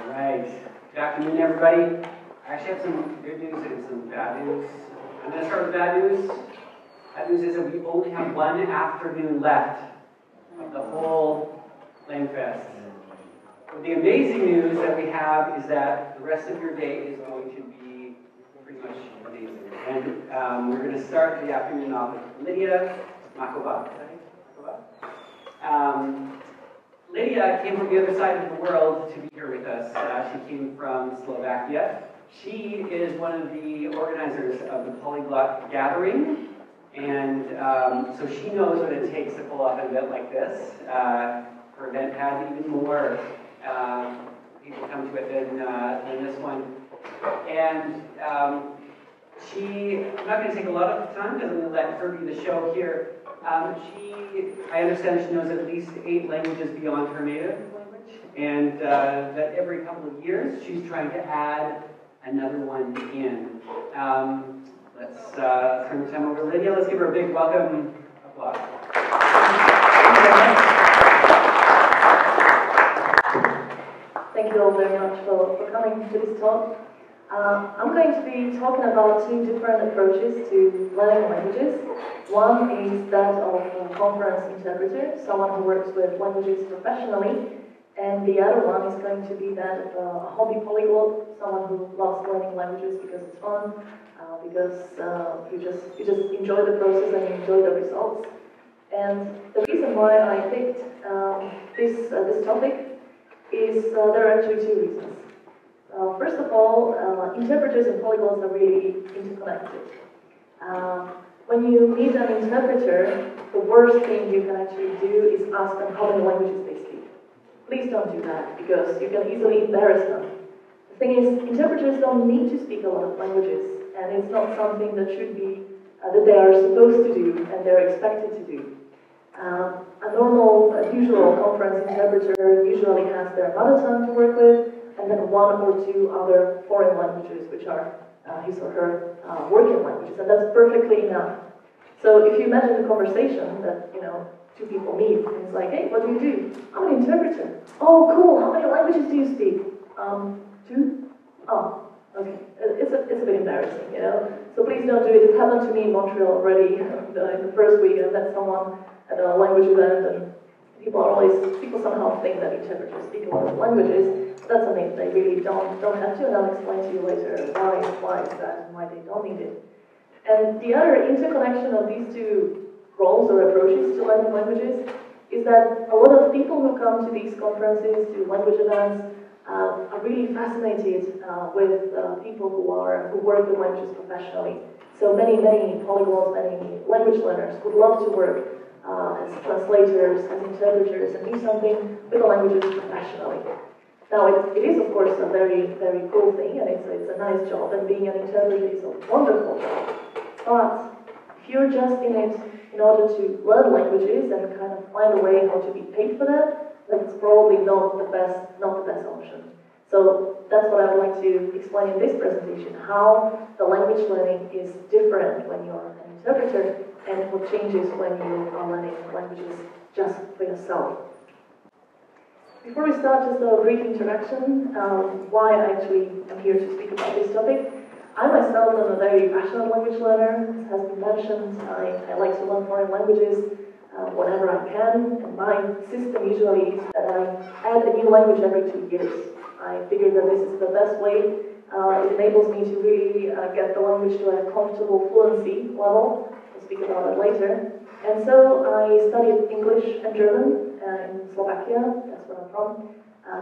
Right. Good afternoon, everybody. I actually have some good news and some bad news. I'm going to start with bad news. Bad news is that we only have one afternoon left of the whole LangFest. But the amazing news that we have is that the rest of your day is going to be pretty much amazing. And we're going to start the afternoon off with Lýdia Machová. Lýdia came from the other side of the world to be here with us. She came from Slovakia. She is one of the organizers of the Polyglot gathering, and so she knows what it takes to pull off an event like this. Her event had even more people come to it than this one. And I'm not going to take a lot of time because I'm going to let her do the show here. I understand she knows at least 8 languages beyond her native language, and that every couple of years she's trying to add another one in. Let's turn the time over to Lýdia. Let's give her a big welcome applause. Thank you all very much for coming to this talk. I'm going to be talking about 2 different approaches to learning languages. One is that of a conference interpreter, someone who works with languages professionally, and the other one is going to be that of a hobby polyglot, someone who loves learning languages because it's fun, because you just enjoy the process and you enjoy the results. And the reason why I picked this topic is there are actually 2 reasons. First of all, interpreters and polyglots are really interconnected. When you meet an interpreter, the worst thing you can actually do is ask them how many languages they speak. Please don't do that, because you can easily embarrass them. The thing is, interpreters don't need to speak a lot of languages, and it's not something that should be, that they are supposed to do, and they're expected to do. A normal, usual conference interpreter usually has their mother tongue to work with, and then 1 or 2 other foreign languages, which are his or her working languages, and that's perfectly enough. So if you imagine a conversation that, 2 people meet, and it's like, hey, what do you do? I'm an interpreter. Oh, cool, how many languages do you speak? 2? Oh, okay. It's a bit embarrassing, So please don't do it. It happened to me in Montreal already in the first week. I met someone at a language event, and people somehow think that interpreters speak a lot of languages. That's a myth. They really don't have to, and I'll explain to you later why is that and why they don't need it. And the other interconnection of these 2 roles or approaches to learning languages is that a lot of people who come to these conferences, to language events, are really fascinated with people who work with languages professionally. So many polyglots, many language learners would love to work as translators, as interpreters, and do something with the languages professionally. Now, it is, of course, a very, very cool thing, and it's a nice job, and being an interpreter is a wonderful job. But if you're just in it in order to learn languages and kind of find a way how to be paid for that, that's probably not the best option. So that's what I would like to explain in this presentation, how the language learning is different when you're an interpreter, and what changes when you are learning languages just for yourself. Before we start, just a brief introduction, why I actually am here to speak about this topic. I myself am a very passionate language learner. As has been mentioned, I like to learn foreign languages whenever I can, and my system usually is that I add a new language every 2 years. I figure that this is the best way. It enables me to really get the language to a comfortable fluency level. We'll speak about it later. And so I studied English and German in Slovakia, that's where I'm from,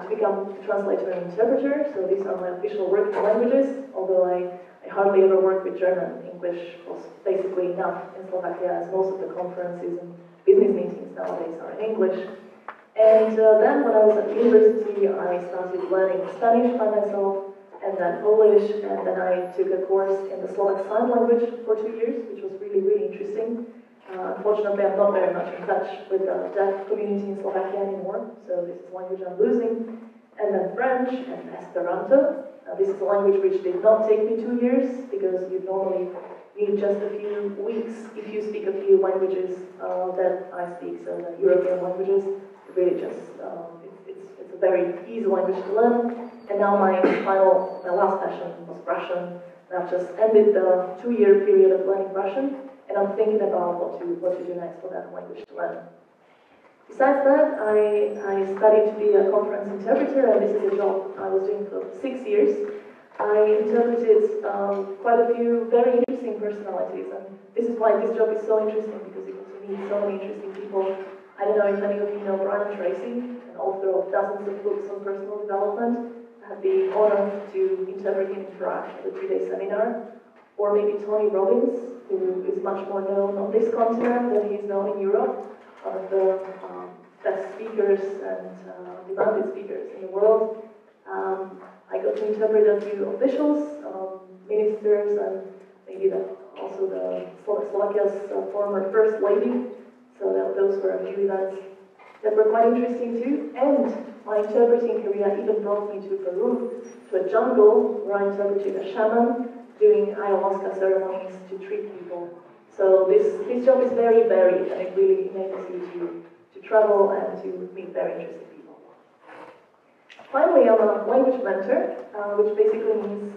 to become a translator and interpreter. So these are my official working languages, although I hardly ever work with German. English was basically enough in Slovakia, as most of the conferences and business meetings nowadays are in English. And then when I was at university, I started learning Spanish by myself, and then Polish, and then I took a course in the Slovak Sign Language for 2 years, which was really, really interesting. Unfortunately, I'm not very much in touch with the deaf community in Slovakia anymore, so this is a language I'm losing. And then French and Esperanto. This is a language which did not take me 2 years, because you normally need just a few weeks if you speak a few languages that I speak, so the European languages. Really just, it's a very easy language to learn. and now my last passion was Russian. And I've just ended the 2-year period of learning Russian, and I'm thinking about what to do next for that language to learn. Besides that, I studied to be a conference interpreter, and this is a job I was doing for 6 years. I interpreted quite a few very interesting personalities, and this is why this job is so interesting, because you get to meet so many interesting people. I don't know if any of you know Brian Tracy, an author of dozens of books on personal development. I had the honor to interpret him for a 2-day seminar. Or maybe Tony Robbins, who is much more known on this continent than he is known in Europe. One of the best speakers and demanded speakers in the world. I got to interpret a few officials, ministers, and maybe also the Slovakia's former First Lady. So those were a few events that were quite interesting too. And my interpreting career even brought me to Peru, to a jungle where I interpreted a shaman doing ayahuasca ceremonies to treat people. So this job is very varied, and it really enables you to travel and to meet very interesting people. Finally, I'm a language mentor, which basically means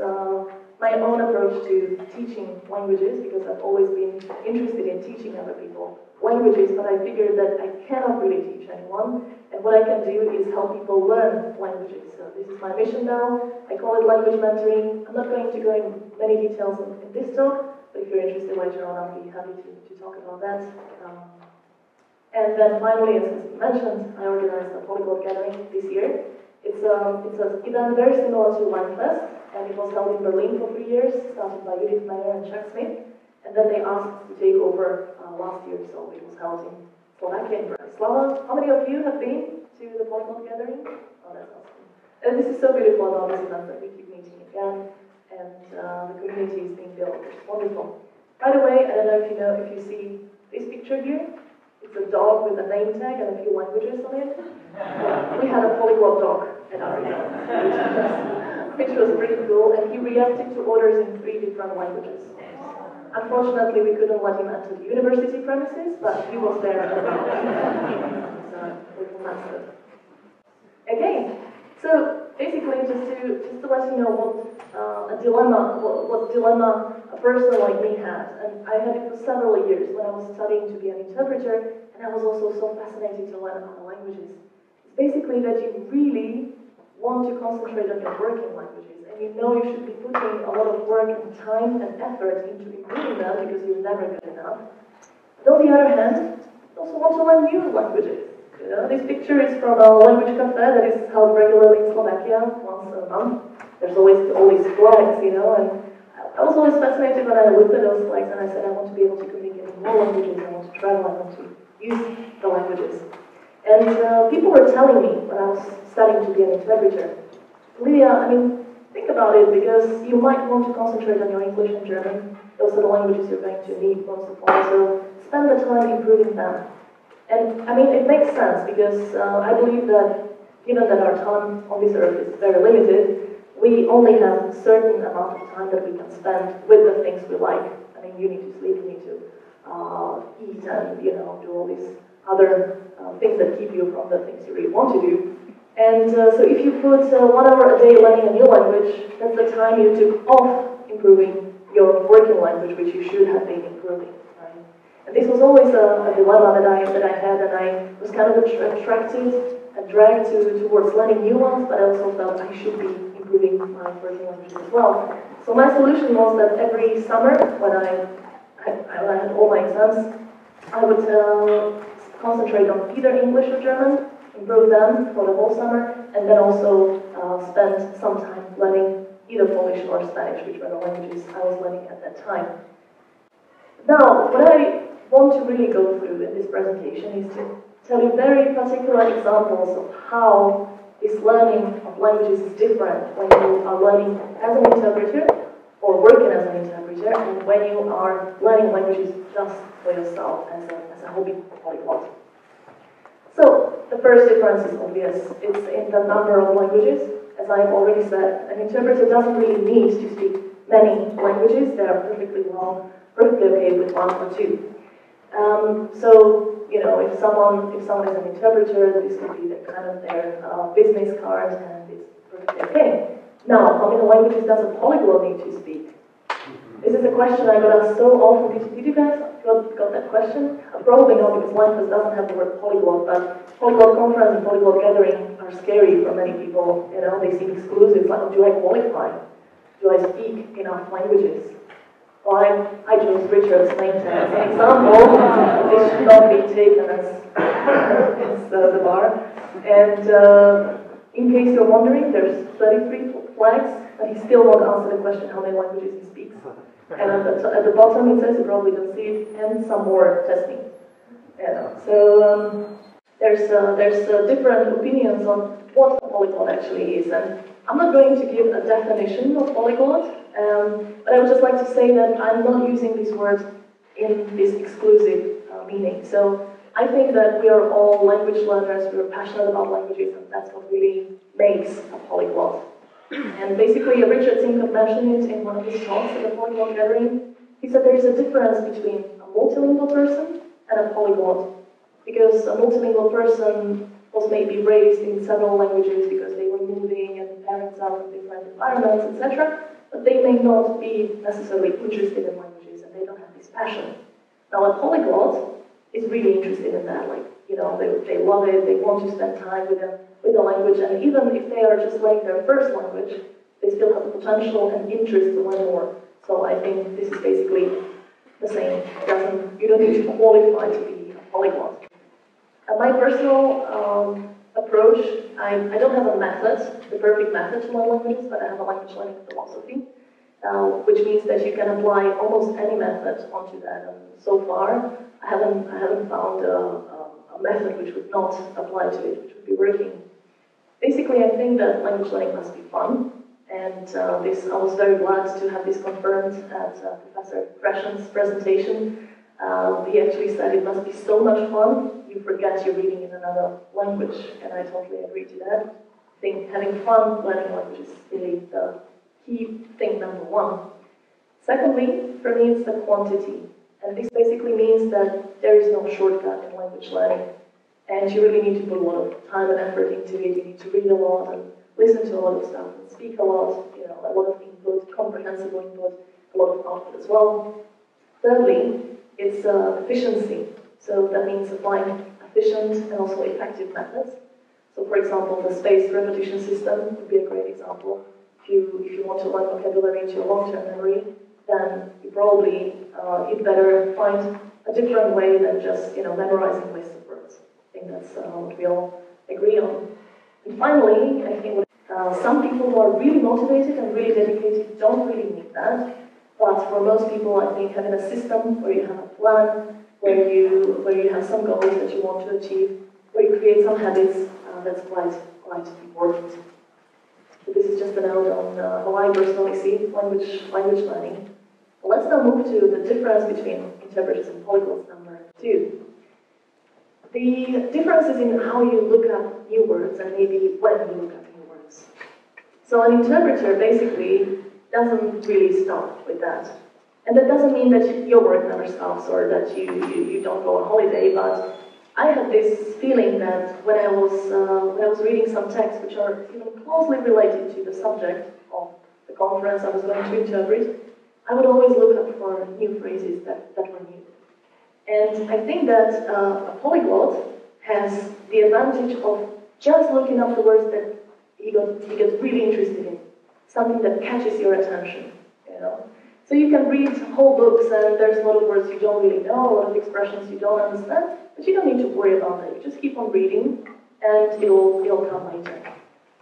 my own approach to teaching languages, because I've always been interested in teaching other people languages, but I figured that I cannot really teach anyone, and what I can do is help people learn languages. So this is my mission now. I call it language mentoring. I'm not going to go in many details in this talk, but if you're interested later on, I'll be happy to talk about that. And then finally, as mentioned, I organized a Polyglot gathering this year. It's an event very similar to LangFest, and it was held in Berlin for 3 years, started by Judith Meyer and Chuck Smith, and then they asked us to take over last year, so it was held in Slovakia, in Bratislava. How many of you have been to the Polyglot gathering? Oh, that's awesome. And this is so beautiful about this event that we keep meeting again, and the community is being built, which is wonderful. By the way, I don't know if you see this picture here. It's a dog with a name tag and a few languages on it. We had a polyglot dog at our event, which was pretty cool, and he reacted to orders in 3 different languages. Unfortunately, we couldn't let him enter the university premises, but he was there at the little master. Okay, so basically, just to let you know what dilemma a person like me had, and I had it for several years when I was studying to be an interpreter, and I was also so fascinated to learn other languages. It's basically that you really want to concentrate on your working languages, and you know you should be putting a lot of work and time and effort into improving them because you're never good enough. But on the other hand, you also want to learn new languages. You know, this picture is from a language cafe that is held regularly in Slovakia once a month. There's always all these flags, you know, and I was always fascinated when I looked at those flags, and I said I want to be able to communicate in more languages, I want to travel, I want to use the languages. And people were telling me when I was studying to be an interpreter, Lýdia, I mean, think about it, because you might want to concentrate on your English and German. Those are the languages you're going to need most of all, so spend the time improving them. And I mean, it makes sense, because I believe that given that our time on this earth is very limited, we only have a certain amount of time that we can spend with the things we like. I mean, you need to sleep, you need to eat, and, you know, do all these other things that keep you from the things you really want to do. And so if you put 1 hour a day learning a new language, that's the time you took off improving your working language, which you should have been improving. Right? And this was always a dilemma that I had, and I was kind of attracted and dragged towards learning new ones, but I also felt I should be improving my working language as well. So my solution was that every summer, when I had all my exams, I would concentrate on either English or German, improve them for the whole summer, and then also spend some time learning either Polish or Spanish, which were the languages I was learning at that time. Now, what I want to really go through in this presentation is to tell you very particular examples of how this learning of languages is different when you are learning as an interpreter or working as an interpreter, and when you are learning languages just for yourself as a hobby polyglot. So, the first difference is obvious. It's in the number of languages. As I have already said, an interpreter doesn't really need to speak many languages. They are perfectly okay with 1 or 2. So, you know, if someone is an interpreter, this could be their business card, and it's perfectly okay. Now, how many languages does a polyglot need to speak? This is a question I got asked so often. Did you guys got that question? Probably not, because LangFest doesn't have the word polyglot, but polyglot conference and polyglot gathering are scary for many people. You know, they seem exclusive. It's like, do I qualify? Do I speak enough languages? Well, I chose Richard's name as an example. This should not be taken as the bar. And in case you're wondering, there's 33 flags, but he still won't answer the question how many languages he speaks. And at the bottom it says, you probably don't see it, and some more testing. So there's different opinions on what a polyglot actually is. And I'm not going to give a definition of polyglot, but I would just like to say that I'm not using this word in this exclusive meaning. So I think that we are all language learners, we are passionate about languages, and that's what really makes a polyglot. And basically, Richard Simcoe mentioned it in one of his talks at the Polyglot Gathering. He said there is a difference between a multilingual person and a polyglot. Because a multilingual person was maybe raised in several languages because they were moving and parents are from different environments, etc. But they may not be necessarily interested in languages and they don't have this passion. Now, a polyglot is really interested in that. Like, you know, they love it, they want to spend time with the language, and even if they are just learning their first language, they still have the potential and interest to learn more. So I think this is basically the same. You don't need to qualify to be a polyglot. My personal approach, I don't have a method, the perfect method to learn languages, but I have a language learning philosophy, which means that you can apply almost any method onto that. And so far, I haven't found a method which would not apply to it, which would be working. Basically, I think that language learning must be fun, and I was very glad to have this confirmed at Professor Gresham's presentation. He actually said it must be so much fun, you forget you're reading in another language, and I totally agree to that. I think having fun learning language is really the key thing, number one. Secondly, for me, it's the quantity. And this basically means that there is no shortcut in language learning. And you really need to put a lot of time and effort into it. You need to read a lot and listen to a lot of stuff and speak a lot, you know, a lot of input, comprehensible input, a lot of output as well. Thirdly, it's efficiency. So that means applying efficient and also effective methods. So for example, the spaced repetition system would be a great example. If you want to learn vocabulary into your long-term memory, then you probably you'd better find a different way than just, you know, memorizing lists of words. I think that's what we all agree on. And finally, I think some people who are really motivated and really dedicated don't really need that. But for most people, I think having a system where you have a plan, where you have some goals that you want to achieve, where you create some habits, that's quite important. So this is just a note on how I personally see language learning. Let's now move to the difference between interpreters and polyglots, number 2. The difference is in how you look up new words and maybe when you look up new words. So an interpreter basically doesn't really stop with that. And that doesn't mean that your work never stops or that you don't go on holiday, but I had this feeling that when I was reading some texts which are even closely related to the subject of the conference I was going to interpret, I would always look up for new phrases that were new. And I think that a polyglot has the advantage of just looking up the words that he gets really interested in, something that catches your attention, you know. So you can read whole books and there's a lot of words you don't really know, a lot of expressions you don't understand, but you don't need to worry about that. You just keep on reading and it'll come later.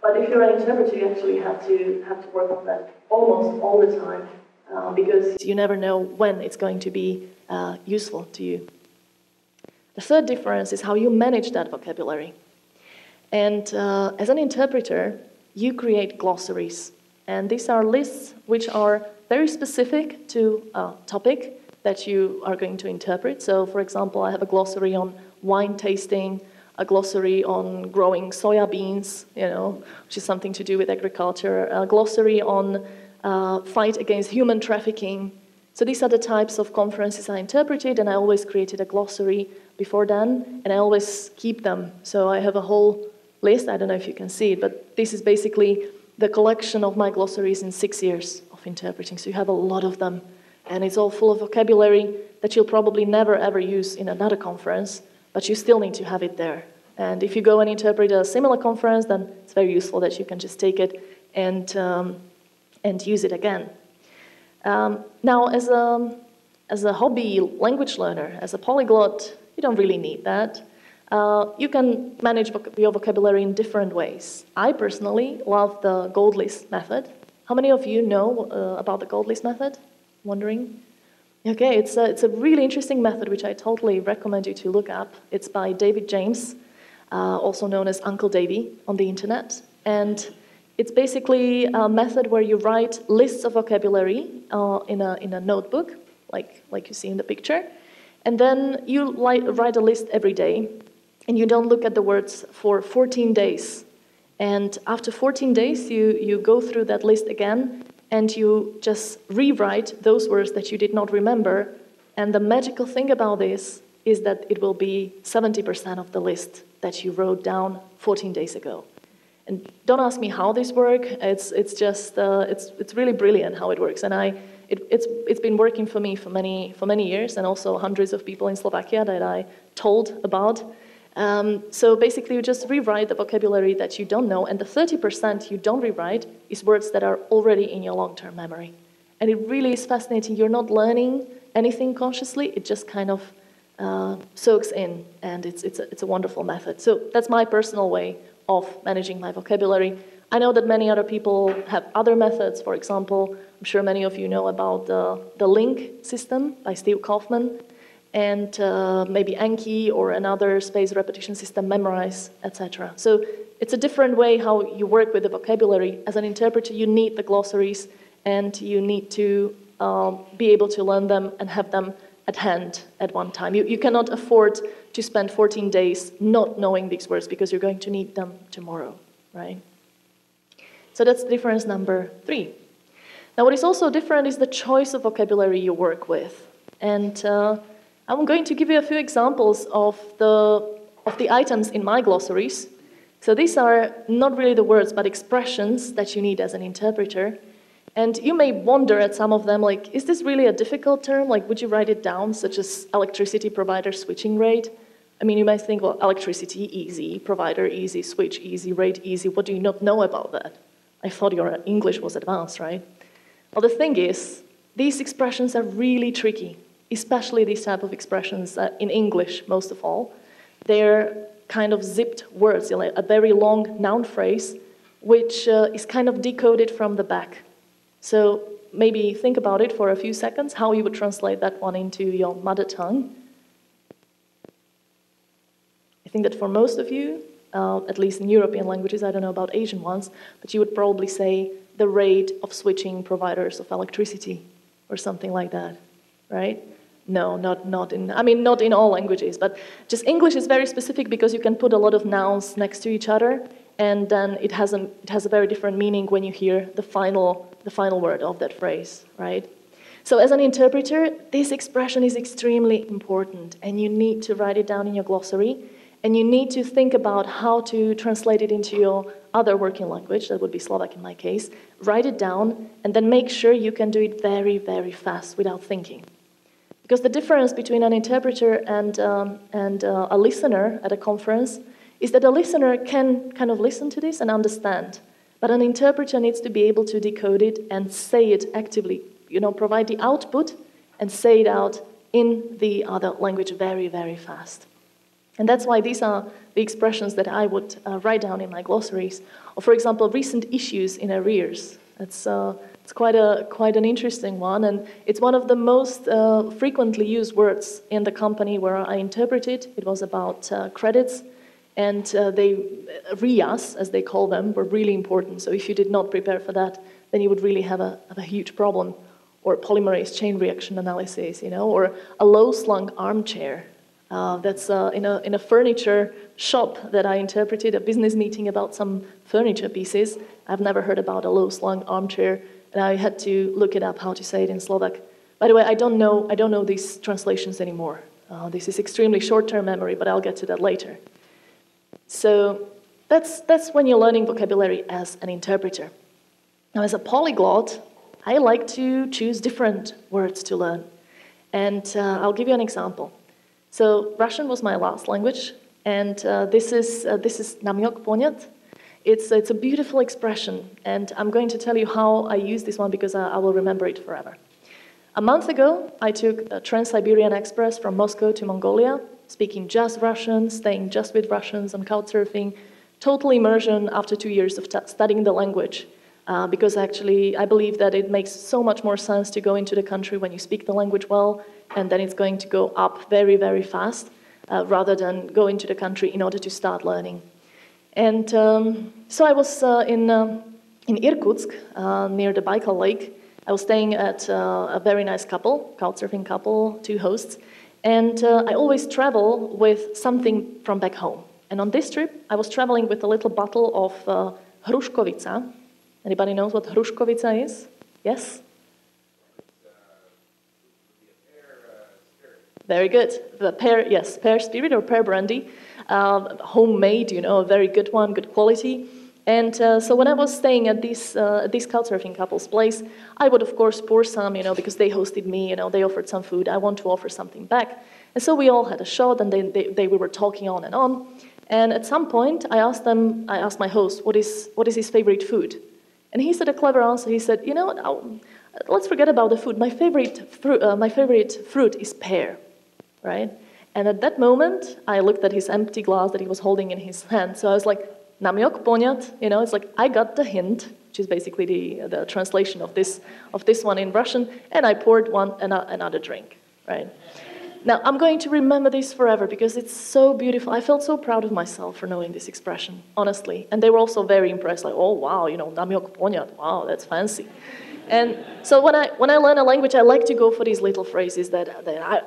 But if you're an interpreter, you actually have to work on that almost all the time because you never know when it's going to be useful to you. The third difference is how you manage that vocabulary. And as an interpreter, you create glossaries. And these are lists which are very specific to a topic that you are going to interpret. So, for example, I have a glossary on wine tasting, a glossary on growing soya beans, you know, which is something to do with agriculture, a glossary on fight against human trafficking. So these are the types of conferences I interpreted, and I always created a glossary before then, and I always keep them. So I have a whole list, I don't know if you can see it, but this is basically the collection of my glossaries in 6 years of interpreting. So you have a lot of them, and it's all full of vocabulary that you'll probably never ever use in another conference, but you still need to have it there. And if you go and interpret a similar conference, then it's very useful that you can just take it and use it again. Now, as a hobby language learner, as a polyglot, you don't really need that. You can manage your vocabulary in different ways. I personally love the gold list method. How many of you know about the gold list method? Wondering? Okay, it's a really interesting method which I totally recommend you to look up. It's by David James, also known as Uncle Davy on the internet. And it's basically a method where you write lists of vocabulary in a notebook, like you see in the picture. And then you write a list every day, and you don't look at the words for 14 days. And after 14 days, you go through that list again, and you just rewrite those words that you did not remember. And the magical thing about this is that it will be 70% of the list that you wrote down 14 days ago. And don't ask me how this works. It's really brilliant how it works. And it's been working for me for many years, and also hundreds of people in Slovakia that I told about. So basically, you just rewrite the vocabulary that you don't know, and the 30% you don't rewrite is words that are already in your long-term memory. And it really is fascinating. You're not learning anything consciously. It just kind of soaks in, and it's a wonderful method. So that's my personal way of managing my vocabulary. I know that many other people have other methods. For example, I'm sure many of you know about the link system by Steve Kaufman, and maybe Anki or another space repetition system, Memrise, etc. So it's a different way how you work with the vocabulary. As an interpreter, you need the glossaries, and you need to be able to learn them and have them at hand at one time. You cannot afford to spend 14 days not knowing these words, because you're going to need them tomorrow, right? So that's difference number 3. Now, what is also different is the choice of vocabulary you work with. And I'm going to give you a few examples of the items in my glossaries. So these are not really the words, but expressions that you need as an interpreter. And you may wonder at some of them, like, is this really a difficult term? Like, would you write it down, such as electricity provider switching rate? I mean, you might think, well, electricity, easy, provider, easy, switch, easy, rate, easy. What do you not know about that? I thought your English was advanced, right? Well, the thing is, these expressions are really tricky, especially these type of expressions in English, most of all. They're kind of zipped words, like a very long noun phrase, which is kind of decoded from the back. So maybe think about it for a few seconds, how you would translate that one into your mother tongue. I think that for most of you, at least in European languages, I don't know about Asian ones, but you would probably say the rate of switching providers of electricity or something like that, right? No, not in all languages, but just English is very specific because you can put a lot of nouns next to each other, and then it has a very different meaning when you hear the final word of that phrase, right? So as an interpreter, this expression is extremely important, and you need to write it down in your glossary, and you need to think about how to translate it into your other working language, that would be Slovak in my case, write it down, and then make sure you can do it very, very fast without thinking. Because the difference between an interpreter and a listener at a conference is that a listener can kind of listen to this and understand, but an interpreter needs to be able to decode it and say it actively, provide the output and say it out in the other language very, very fast. And that's why these are the expressions that I would write down in my glossaries. Or, for example, recent issues in arrears. It's quite an interesting one, and it's one of the most frequently used words in the company where I interpreted. It was about credits, and RIAs, as they call them, were really important. So if you did not prepare for that, then you would really have a huge problem. Or polymerase chain reaction analysis, or a low-slung armchair. That's in a furniture shop that I interpreted, a business meeting about some furniture pieces. I've never heard about a low-slung armchair, and I had to look it up how to say it in Slovak. By the way, I don't know these translations anymore. This is extremely short-term memory, but I'll get to that later. So that's when you're learning vocabulary as an interpreter. Now, as a polyglot, I like to choose different words to learn. And I'll give you an example. So Russian was my last language, and this is namyok ponyat. It's a beautiful expression, and I'm going to tell you how I use this one because I will remember it forever. A month ago, I took a Trans-Siberian Express from Moscow to Mongolia, speaking just Russian, staying just with Russians on couchsurfing, total immersion after 2 years of studying the language. Because actually, I believe that it makes so much more sense to go into the country when you speak the language well, and then it's going to go up very, very fast, rather than go into the country in order to start learning. And so I was in Irkutsk, near the Baikal Lake. I was staying at a very nice couple, couchsurfing couple, 2 hosts, and I always travel with something from back home. And on this trip, I was traveling with a little bottle of hruškovica. Anybody knows what hruškovica is? Yes? Very good. The pear, yes, pear spirit or pear brandy. Homemade, you know, a very good one, good quality. And so when I was staying at this couchsurfing couple's place, I would, of course, pour some, you know, because they hosted me, you know, they offered some food. I want to offer something back. And so we all had a shot, and we were talking on. And at some point, I asked my host, what is his favorite food? And he said a clever answer. He said, you know, let's forget about the food. My favorite fruit is pear, right? And at that moment, I looked at his empty glass that he was holding in his hand. So I was like, namyok ponyat, you know, it's like I got the hint, which is basically the translation of this one in Russian, and I poured another drink, right? Now, I'm going to remember this forever because it's so beautiful. I felt so proud of myself for knowing this expression, honestly. And they were also very impressed, like, oh, wow, you know, namyok ponyat, wow, that's fancy. And so when I learn a language, I like to go for these little phrases that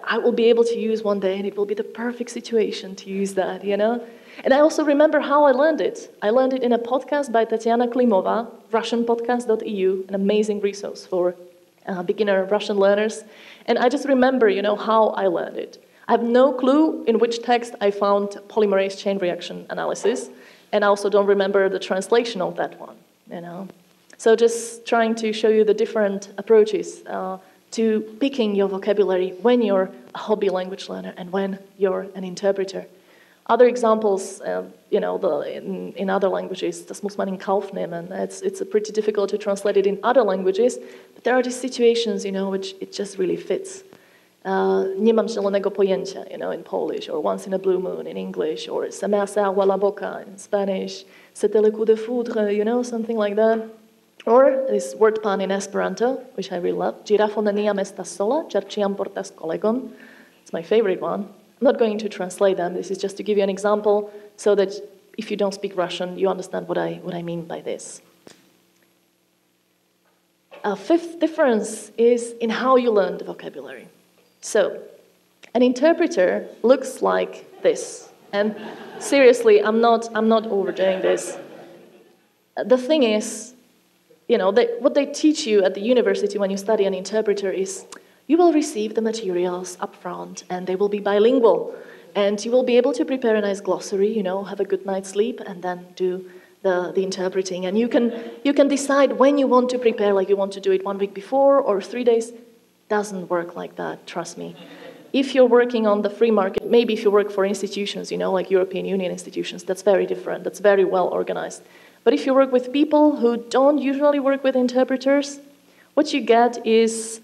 I will be able to use one day, and it will be the perfect situation to use that, you know? And I also remember how I learned it. I learned it in a podcast by Tatiana Klimova, russianpodcast.eu, an amazing resource for beginner Russian learners. And I just remember, you know, how I learned it. I have no clue in which text I found polymerase chain reaction analysis, and I also don't remember the translation of that one, you know. So just trying to show you the different approaches to picking your vocabulary when you're a hobby language learner and when you're an interpreter. Other examples, you know, in other languages, das muss man in Kauf nehmen. It's pretty difficult to translate it in other languages, but there are these situations, you know, which it just really fits. Nie mam zielonego pojęcia, you know, in Polish, or once in a blue moon in English, or se me hace agua la boca in Spanish, c'est le coup de foudre, you know, something like that. Or this word pun in Esperanto, which I really love, girafo neniam estas sola, ĉar ĉiam portas kolegon. It's my favorite one. I'm not going to translate them. This is just to give you an example so that if you don't speak Russian, you understand what I mean by this. A fifth difference is in how you learn the vocabulary. So, an interpreter looks like this. And seriously, I'm not overdoing this. The thing is, you know, what they teach you at the university when you study an interpreter is you will receive the materials up front, and they will be bilingual. And you will be able to prepare a nice glossary, you know, have a good night's sleep, and then do the interpreting. And you can decide when you want to prepare, like you want to do it 1 week before or 3 days. Doesn't work like that, trust me. If you're working on the free market, maybe if you work for institutions, you know, like European Union institutions, that's very different, that's very well organized. But if you work with people who don't usually work with interpreters, what you get is,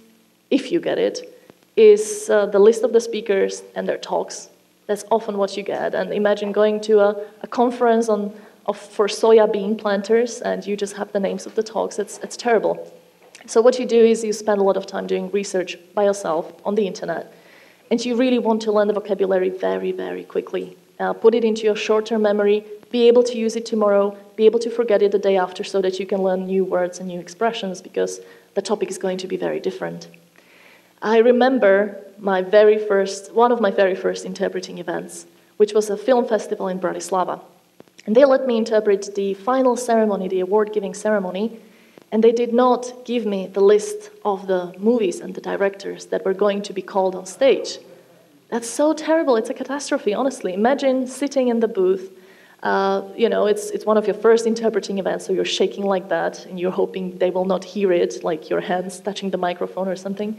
if you get it, is the list of the speakers and their talks. That's often what you get. And imagine going to a conference for soya bean planters, and you just have the names of the talks. It's terrible. So what you do is you spend a lot of time doing research by yourself on the internet, and you really want to learn the vocabulary very, very quickly. Put it into your short-term memory, be able to use it tomorrow, be able to forget it the day after so that you can learn new words and new expressions because the topic is going to be very different. I remember one of my very first interpreting events, which was a film festival in Bratislava. And they let me interpret the final ceremony, the award-giving ceremony, and they did not give me the list of the movies and the directors that were going to be called on stage. That's so terrible. It's a catastrophe, honestly. Imagine sitting in the booth, You know, it's one of your first interpreting events, so you're shaking like that, and you're hoping they will not hear it, like your hands touching the microphone or something.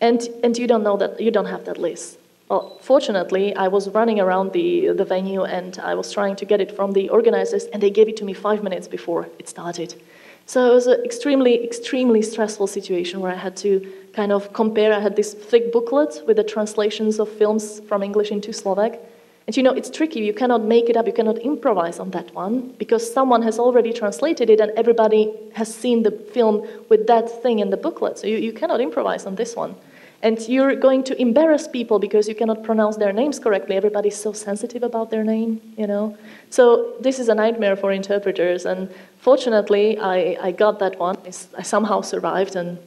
And you don't know that, you don't have that list. Well, fortunately, I was running around the venue, and I was trying to get it from the organizers, and they gave it to me 5 minutes before it started. So it was an extremely, extremely stressful situation where I had to kind of compare. I had this thick booklet with the translations of films from English into Slovak. And you know, it's tricky. You cannot make it up. You cannot improvise on that one because someone has already translated it and everybody has seen the film with that thing in the booklet. So you cannot improvise on this one. And you're going to embarrass people because you cannot pronounce their names correctly. Everybody's so sensitive about their name, you know. So this is a nightmare for interpreters. And fortunately, I got that one. I somehow survived and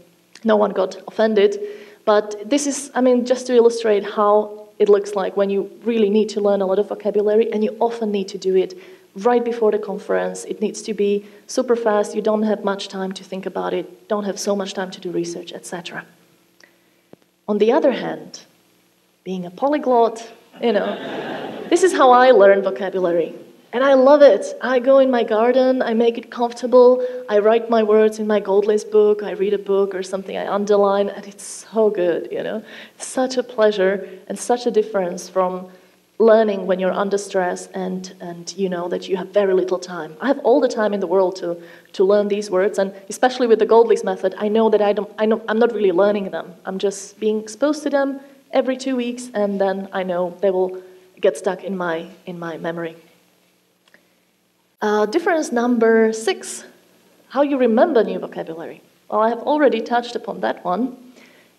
no one got offended. But this is, I mean, just to illustrate how it looks like when you really need to learn a lot of vocabulary, and you often need to do it right before the conference. It needs to be super fast. You don't have much time to think about it, don't have so much time to do research, etc. On the other hand, being a polyglot, you know, this is how I learn vocabulary. And I love it. I go in my garden, I make it comfortable, I write my words in my gold list book, I read a book or something, I underline, and it's so good, you know. It's such a pleasure and such a difference from learning when you're under stress and you know that you have very little time. I have all the time in the world to learn these words, and especially with the gold list method, I know that I'm not really learning them. I'm just being exposed to them every 2 weeks, and then I know they will get stuck in my memory. Difference number 6, how you remember new vocabulary. Well, I have already touched upon that one.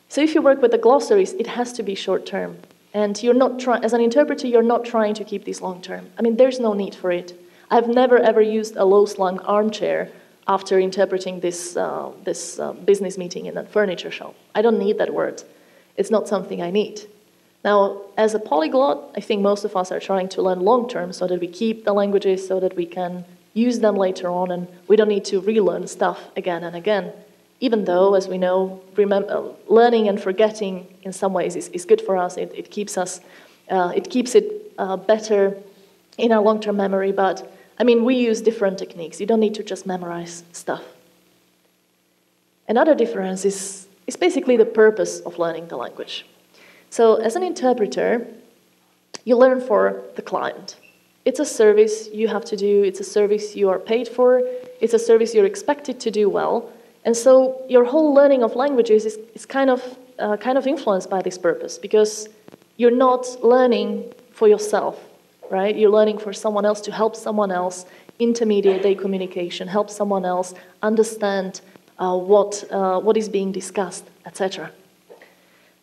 So if you work with the glossaries, it has to be short term. And you're not as an interpreter, you're not trying to keep these long term. I mean, there's no need for it. I've never ever used a low-slung armchair after interpreting this business meeting in a furniture shop. I don't need that word. It's not something I need. Now, as a polyglot, I think most of us are trying to learn long-term so that we keep the languages, so that we can use them later on, and we don't need to relearn stuff again and again. Even though, as we know, learning and forgetting in some ways is good for us. It keeps it better in our long-term memory. But I mean, we use different techniques. You don't need to just memorize stuff. Another difference is basically the purpose of learning the language. So as an interpreter, you learn for the client. It's a service you have to do. It's a service you are paid for. It's a service you're expected to do well. And so your whole learning of languages is kind of influenced by this purpose, because you're not learning for yourself, right? You're learning for someone else, to help someone else intermediate their communication, help someone else understand what is being discussed, etc.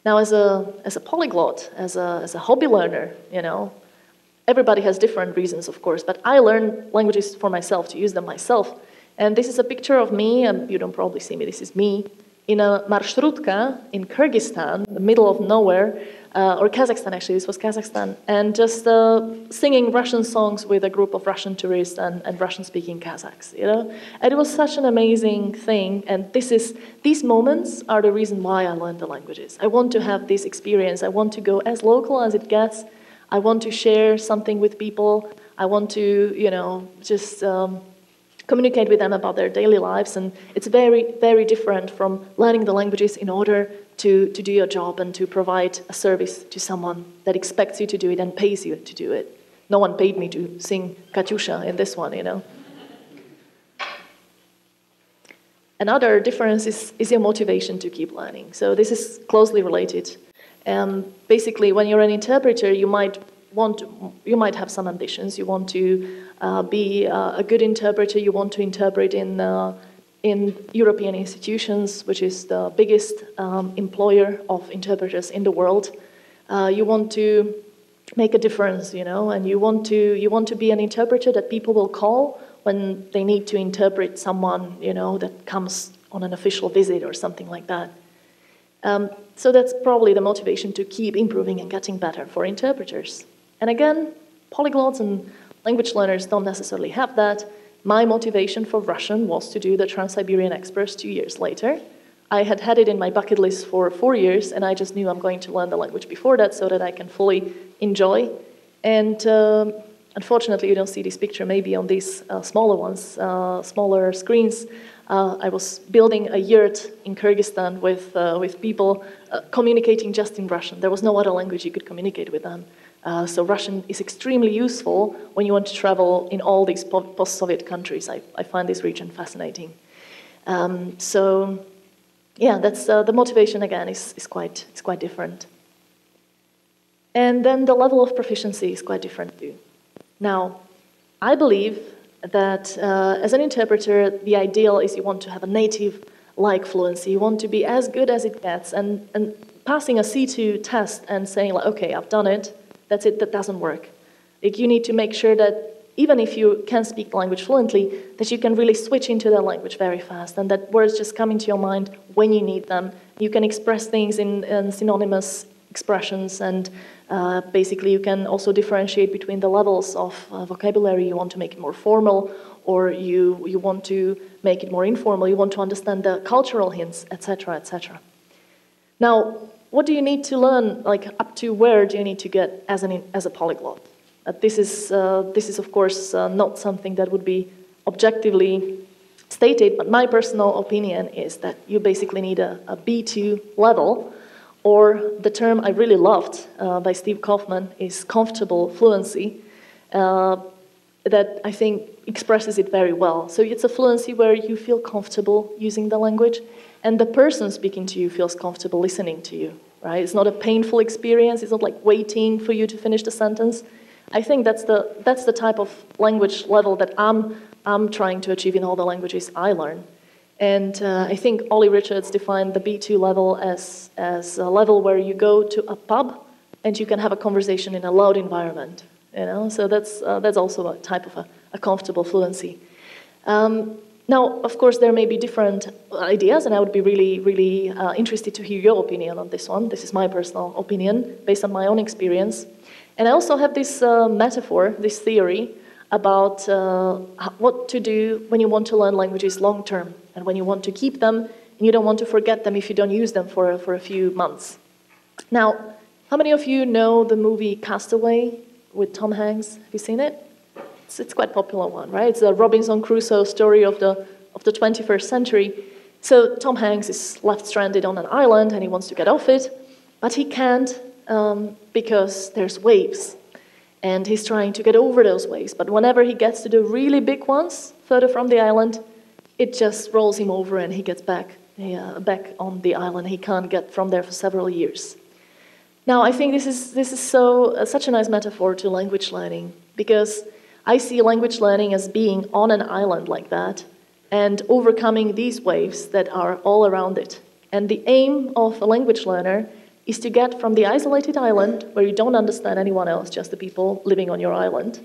Now, as a polyglot, as a hobby learner, you know, everybody has different reasons, of course, but I learn languages for myself, to use them myself. And this is a picture of me, and you don't probably see me, this is me, in a marshrutka in Kyrgyzstan, the middle of nowhere, or Kazakhstan actually, this was Kazakhstan, and just singing Russian songs with a group of Russian tourists and Russian-speaking Kazakhs, you know? And it was such an amazing thing, and these moments are the reason why I learned the languages. I want to have this experience, I want to go as local as it gets, I want to share something with people, I want to, you know, just communicate with them about their daily lives, and it's very, very different from learning the languages in order to do your job and to provide a service to someone that expects you to do it and pays you to do it. No one paid me to sing Katyusha in this one, you know. Another difference is your motivation to keep learning. So this is closely related. Basically, when you're an interpreter, you might have some ambitions. You want to be a good interpreter. You want to interpret in European institutions, which is the biggest employer of interpreters in the world. You want to make a difference, you know, and you want to be an interpreter that people will call when they need to interpret someone, you know, that comes on an official visit or something like that. So that's probably the motivation to keep improving and getting better for interpreters. And again, polyglots and language learners don't necessarily have that. My motivation for Russian was to do the Trans-Siberian Express 2 years later. I had it in my bucket list for 4 years, and I just knew I'm going to learn the language before that so that I can fully enjoy. And Unfortunately, you don't see this picture maybe on these smaller ones, smaller screens. I was building a yurt in Kyrgyzstan with people communicating just in Russian. There was no other language you could communicate with them. So Russian is extremely useful when you want to travel in all these post-Soviet countries. I find this region fascinating. So yeah, that's the motivation again is quite different. And then the level of proficiency is quite different too. Now, I believe that as an interpreter, the ideal is you want to have a native-like fluency. You want to be as good as it gets, and passing a C2 test and saying, like, okay, I've done it, that's it, that doesn't work. Like, you need to make sure that even if you can speak the language fluently, that you can really switch into that language very fast, and that words just come into your mind when you need them. You can express things in synonymous expressions, and basically you can also differentiate between the levels of vocabulary. You want to make it more formal, or you want to make it more informal. You want to understand the cultural hints, etc., etc. Now, what do you need to learn? Like, up to where do you need to get as a polyglot? This is of course not something that would be objectively stated, but my personal opinion is that you basically need a B2 level, or the term I really loved by Steve Kaufman is comfortable fluency, that I think expresses it very well. So it's a fluency where you feel comfortable using the language, and the person speaking to you feels comfortable listening to you, right? It's not a painful experience. It's not like waiting for you to finish the sentence. I think that's the type of language level that I'm trying to achieve in all the languages I learn. And I think Ollie Richards defined the B2 level as a level where you go to a pub and you can have a conversation in a loud environment. You know, so that's also a type of a comfortable fluency. Now, of course, there may be different ideas, and I would be really interested to hear your opinion on this one. This is my personal opinion based on my own experience. And I also have this metaphor, this theory about what to do when you want to learn languages long term, and when you want to keep them, and you don't want to forget them if you don't use them for a few months. Now, how many of you know the movie Castaway with Tom Hanks? Have you seen it? It's quite a popular one, right? It's a Robinson Crusoe story of the 21st century. So Tom Hanks is left stranded on an island and he wants to get off it, but he can't because there's waves. And he's trying to get over those waves. But whenever he gets to the really big ones further from the island, it just rolls him over and he gets back on the island. He can't get from there for several years. Now, I think this is such a nice metaphor to language learning, because I see language learning as being on an island like that and overcoming these waves that are all around it. And the aim of a language learner is to get from the isolated island, where you don't understand anyone else, just the people living on your island,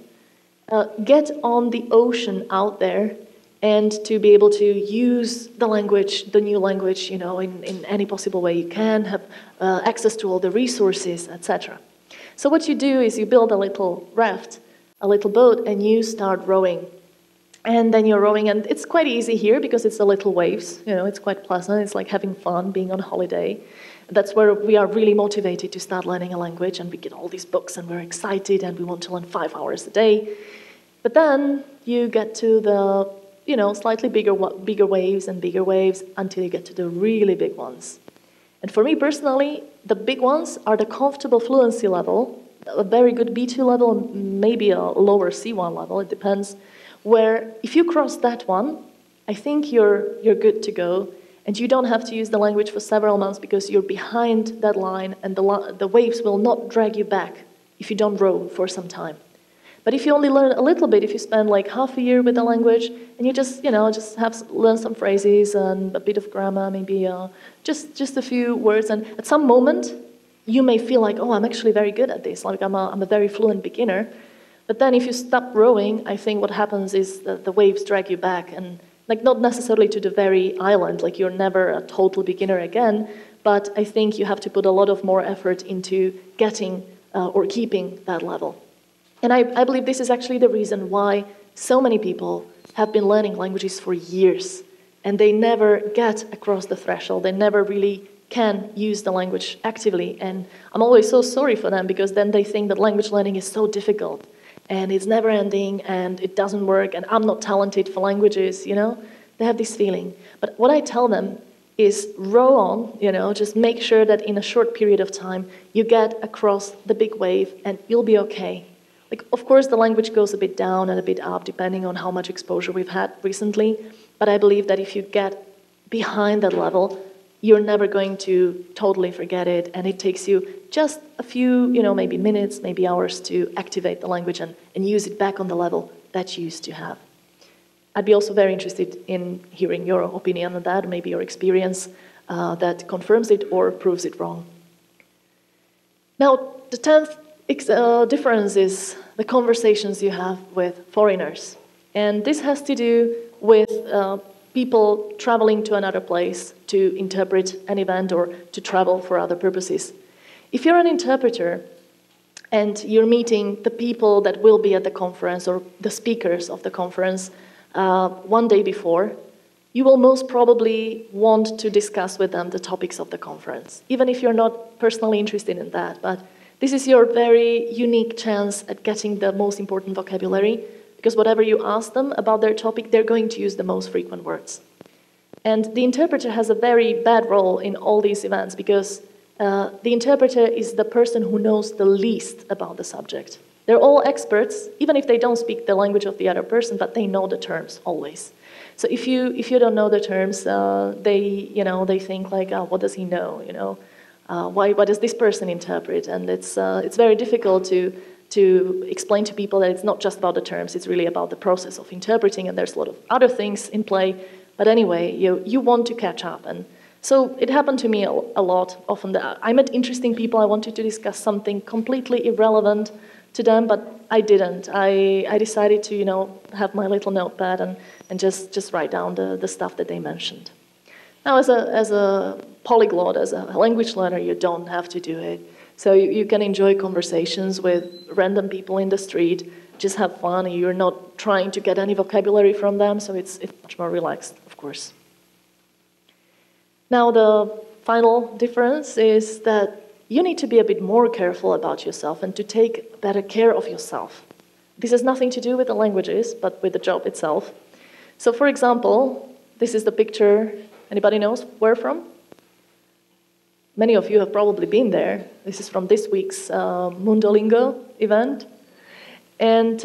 get on the ocean out there, and to be able to use the language, the new language, you know, in any possible way you can, have access to all the resources, etc. So what you do is you build a little raft, a little boat, and you start rowing. And then you're rowing, and it's quite easy here because it's the little waves, you know, it's quite pleasant, it's like having fun, being on holiday. That's where we are really motivated to start learning a language, and we get all these books and we're excited and we want to learn 5 hours a day. But then you get to the, you know, slightly bigger waves and bigger waves until you get to the really big ones. And for me personally, the big ones are the comfortable fluency level, a very good B2 level, maybe a lower C1 level, it depends, where if you cross that one, I think you're good to go. And you don't have to use the language for several months because you're behind that line, and the waves will not drag you back if you don't row for some time. But if you only learn a little bit, if you spend like half a year with the language, and you just learn some phrases and a bit of grammar, maybe just a few words, and at some moment you may feel like, oh, I'm actually very good at this, like I'm a very fluent beginner. But then if you stop rowing, I think what happens is that the waves drag you back, and like not necessarily to the very island, like you're never a total beginner again, but I think you have to put a lot of more effort into getting or keeping that level. And I believe this is actually the reason why so many people have been learning languages for years, and they never get across the threshold, they never really can use the language actively, and I'm always so sorry for them, because then they think that language learning is so difficult. and it's never ending, and it doesn't work, and I'm not talented for languages, you know? They have this feeling. But what I tell them is row on, you know, just make sure that in a short period of time you get across the big wave and you'll be okay. Like, of course, the language goes a bit down and a bit up depending on how much exposure we've had recently, but I believe that if you get behind that level, you're never going to totally forget it, and it takes you just a few, you know, maybe minutes, maybe hours to activate the language and use it back on the level that you used to have. I'd be also very interested in hearing your opinion on that, maybe your experience that confirms it or proves it wrong. Now, the 10th difference is the conversations you have with foreigners. And this has to do with people traveling to another place to interpret an event or to travel for other purposes. If you're an interpreter and you're meeting the people that will be at the conference or the speakers of the conference one day before, you will most probably want to discuss with them the topics of the conference, even if you're not personally interested in that. But this is your very unique chance at getting the most important vocabulary, because whatever you ask them about their topic, they're going to use the most frequent words. And the interpreter has a very bad role in all these events, because the interpreter is the person who knows the least about the subject. They're all experts, even if they don't speak the language of the other person, but they know the terms always. So if you don't know the terms, they think like, oh, what does he know? You know, what does this person interpret? And it's very difficult to explain to people that it's not just about the terms, it's really about the process of interpreting, and there's a lot of other things in play. But anyway, you want to catch up. And so it happened to me a lot, often. That I met interesting people, I wanted to discuss something completely irrelevant to them, but I didn't. I decided to, you know, have my little notepad and just write down the stuff that they mentioned. Now, as a polyglot, as a language learner, you don't have to do it. So you can enjoy conversations with random people in the street, just have fun. You're not trying to get any vocabulary from them, so it's much more relaxed, of course. Now, the final difference is that you need to be a bit more careful about yourself and to take better care of yourself. This has nothing to do with the languages, but with the job itself. So, for example, this is the picture. Anybody knows where from? Many of you have probably been there. This is from this week's Mundolingo event. And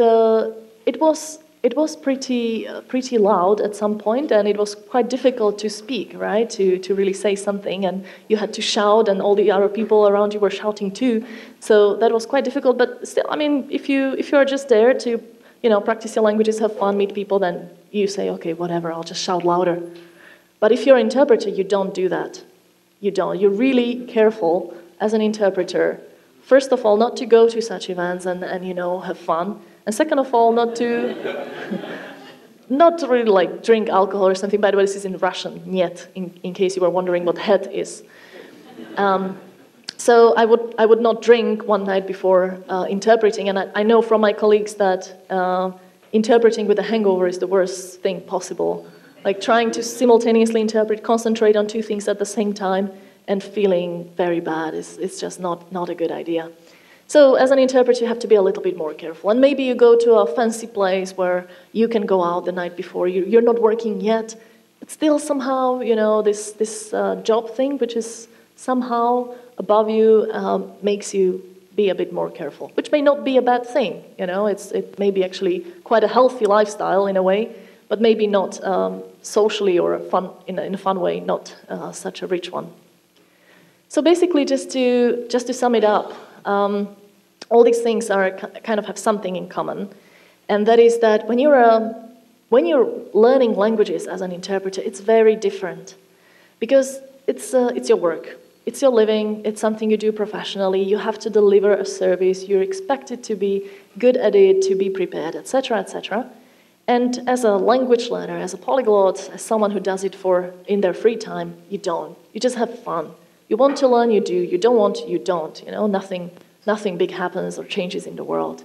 it was pretty loud at some point, and it was quite difficult to speak, right? To really say something, and you had to shout, and all the other people around you were shouting too. So that was quite difficult. But still, I mean, if you are just there to, you know, practice your languages, have fun, meet people, then you say, okay, whatever, I'll just shout louder. But if you're an interpreter, you don't do that. You don't. You're really careful as an interpreter. First of all, not to go to such events and you know, have fun. And second of all, not to really like drink alcohol or something. By the way, this is in Russian, "Нет," in case you were wondering what "het" is. So I would not drink one night before interpreting, and I know from my colleagues that interpreting with a hangover is the worst thing possible. Like trying to simultaneously interpret, concentrate on two things at the same time, and feeling very bad is just not a good idea. So as an interpreter, you have to be a little bit more careful. And maybe you go to a fancy place where you can go out the night before. You're not working yet, but still somehow, you know, this job thing, which is somehow above you, makes you be a bit more careful, which may not be a bad thing. You know, it may be actually quite a healthy lifestyle in a way, but maybe not socially or in a fun way, not such a rich one. So basically, just to sum it up, all these things kind of have something in common, and that is that when you're learning languages as an interpreter, it's very different, because it's your work, it's your living, it's something you do professionally. You have to deliver a service. You're expected to be good at it, to be prepared, etc., etc. And as a language learner, as a polyglot, as someone who does it in their free time, you don't. You just have fun. You want to learn, you do. You don't want, you don't. You know, nothing big happens or changes in the world.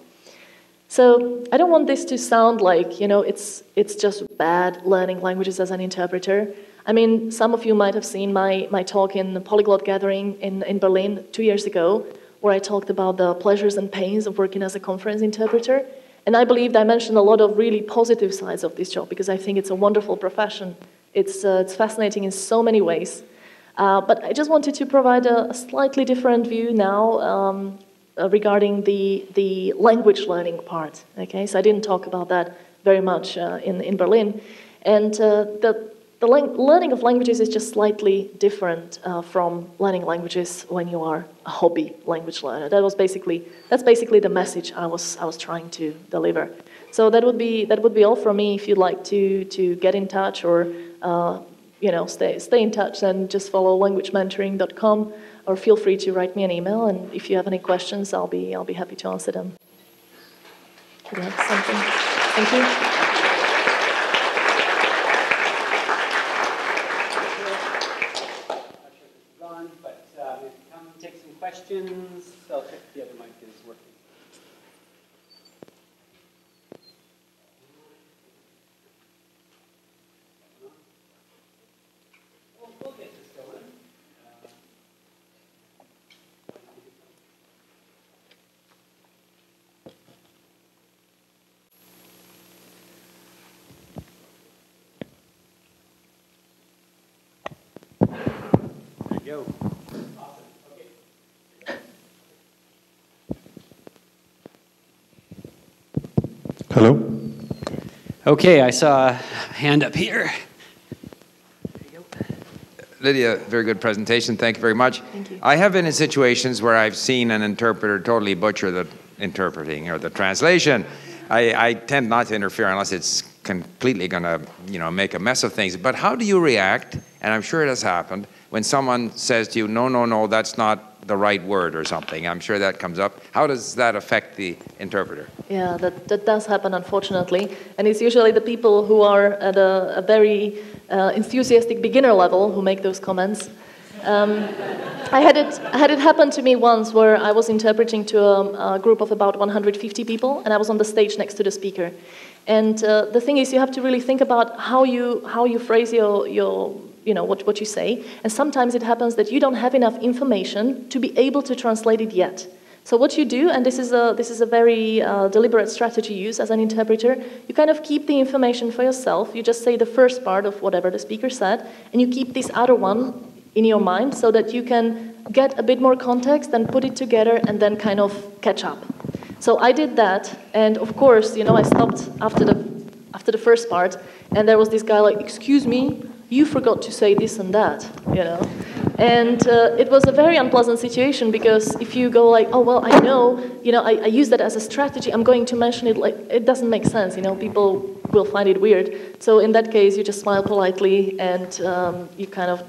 So I don't want this to sound like, you know, it's just bad learning languages as an interpreter. I mean, some of you might have seen my talk in the Polyglot Gathering in Berlin 2 years ago, where I talked about the pleasures and pains of working as a conference interpreter. And I believe I mentioned a lot of really positive sides of this job because I think it's a wonderful profession. It's fascinating in so many ways. But I just wanted to provide a slightly different view now regarding the language learning part. Okay, so I didn't talk about that very much in Berlin. And the learning of languages is just slightly different from learning languages when you are a hobby language learner. That's basically the message I was trying to deliver. So that would be all from me. If you'd like to get in touch or stay in touch, then just follow languagementoring.com or feel free to write me an email. And if you have any questions, I'll be happy to answer them. Would you like something? Thank you. Questions? I'll check if the other mic is working. We'll get this going. There you go. Hello. Okay, I saw a hand up here. Lýdia, very good presentation. Thank you very much. Thank you. I have been in situations where I've seen an interpreter totally butcher the interpreting or the translation. I tend not to interfere unless it's completely going to, make a mess of things. But how do you react, and I'm sure it has happened, when someone says to you, no, that's not the right word or something? I'm sure that comes up. How does that affect the interpreter? Yeah, that does happen, unfortunately. And it's usually the people who are at a very enthusiastic beginner level who make those comments. I had it happen to me once where I was interpreting to a group of about 150 people, and I was on the stage next to the speaker. And the thing is, you have to really think about how you phrase what you say. And sometimes it happens that you don't have enough information to be able to translate it yet. So what you do, and this is a very deliberate strategy used as an interpreter, you kind of keep the information for yourself. You just say the first part of whatever the speaker said, and you keep this other one in your mind so that you can get a bit more context and put it together and then kind of catch up. So I did that, and of course, I stopped after the first part, and there was this guy like, "Excuse me, you forgot to say this and that," And it was a very unpleasant situation because if you go like, "Oh, well, I know, I use that as a strategy, I'm going to mention it," like, it doesn't make sense, people will find it weird. So in that case, you just smile politely and you kind of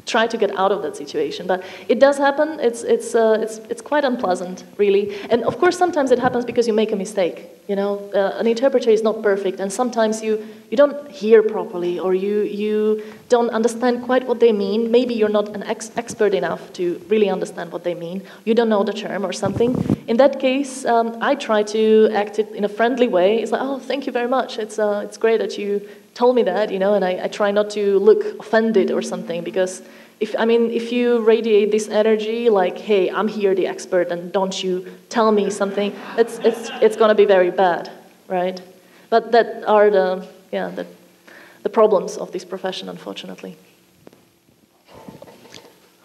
try to get out of that situation. But it does happen. It's quite unpleasant, really. And of course, sometimes it happens because you make a mistake. An interpreter is not perfect, and sometimes you don't hear properly, or you don't understand quite what they mean. Maybe you're not an expert enough to really understand what they mean. You don't know the term or something. In that case, I try to act it in a friendly way. It's like, "Oh, thank you very much. It's great that you told me that," and I try not to look offended or something, because if you radiate this energy like, "Hey, I'm here, the expert, and don't you tell me something," it's going to be very bad, right? But that are the problems of this profession, unfortunately.